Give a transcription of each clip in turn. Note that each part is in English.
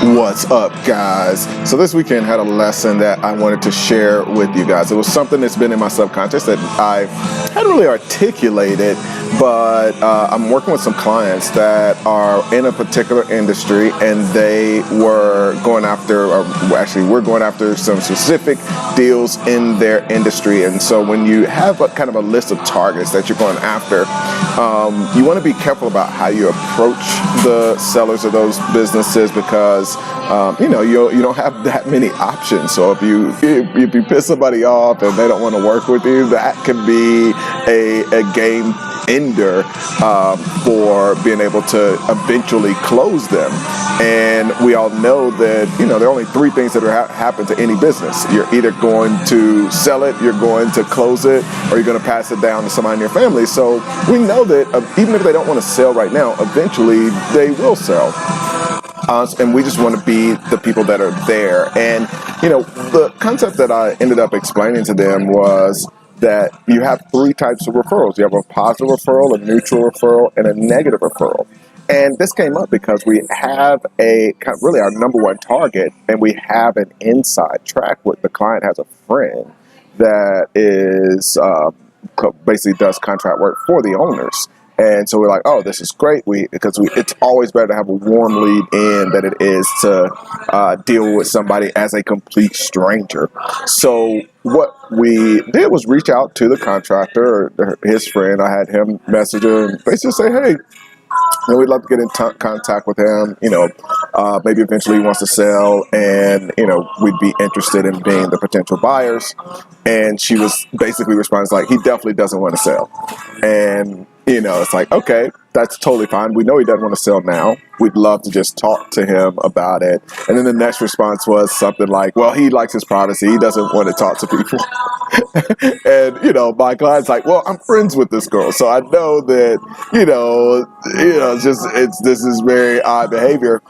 What's up, guys? So this weekend had a lesson that I wanted to share with you guys. It was something that's been in my subconscious that I hadn't really articulated, but I'm working with some clients that are in a particular industry, and they were going after, or actually we're going after some specific deals in their industry. And so when you have a kind of a list of targets that you're going after, you want to be careful about how you approach the sellers of those businesses, because you don't have that many options. So if you piss somebody off and they don't want to work with you, that can be a game ender for being able to eventually close them. And we all know that there are only three things that happen to any business. You're either going to sell it, you're going to close it, or you're going to pass it down to somebody in your family. So we know that even if they don't want to sell right now, eventually they will sell. And we just want to be the people that are there. And the concept that I ended up explaining to them was that you have three types of referrals. You have a positive referral, a neutral referral, and a negative referral. And this came up because we have really our number one target, and we have an inside track where the client has a friend that is basically does contract work for the owners. And so we're like, oh, this is great. It's always better to have a warm lead in than it is to deal with somebody as a complete stranger. So what we did was reach out to the contractor or his friend. I had him message her and basically say, hey, we'd love to get in contact with him. Maybe eventually he wants to sell, and we'd be interested in being the potential buyers. And she was basically responding like, he definitely doesn't want to sell. And it's like, okay, that's totally fine. We know he doesn't want to sell now. We'd love to just talk to him about it. And then the next response was something like, well, he likes his privacy. He doesn't want to talk to people. And, my client's like, well, I'm friends with this girl. So I know that, this is very odd behavior.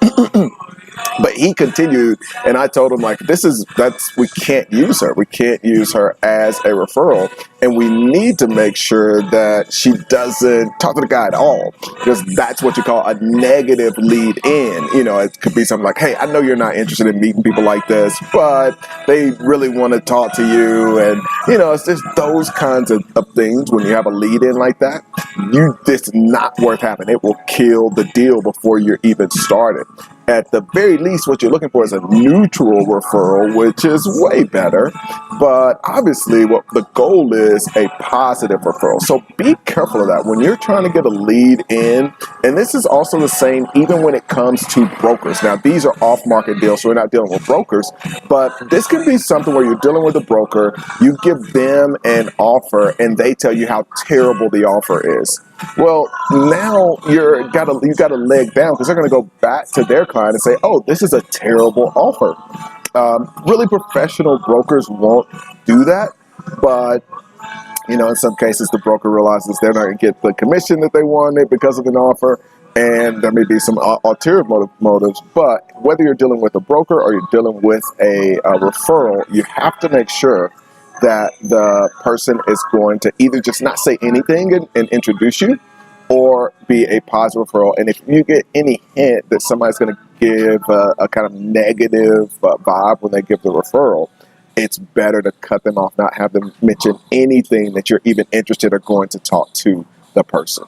But he continued, and I told him, like, we can't use her. We can't use her as a referral. And we need to make sure that she doesn't talk to the guy at all, because that's what you call a negative lead in. It could be something like, hey, I know you're not interested in meeting people like this, but they really want to talk to you. And, it's just those kinds of things. When you have a lead in like that, it's not worth having. It will kill the deal before you're even started. At the very least, what you're looking for is a neutral referral, which is way better. But obviously, what the goal is a positive referral. So be careful of that when you're trying to get a lead in. And this is also the same even when it comes to brokers. Now, these are off-market deals, so we're not dealing with brokers. But this can be something where you're dealing with a broker. You give them an offer, and they tell you how terrible the offer is. Well, now you've got a leg down, because they're going to go back to their client and say, oh, this is a terrible offer. Really professional brokers won't do that, but in some cases the broker realizes they're not going to get the commission that they wanted because of an offer, and there may be some ulterior motives. But whether you're dealing with a broker or you're dealing with a referral, you have to make sure that the person is going to either just not say anything and introduce you, or be a positive referral. And if you get any hint that somebody's going to give a kind of negative vibe when they give the referral, it's better to cut them off, not have them mention anything that you're even interested or going to talk to the person.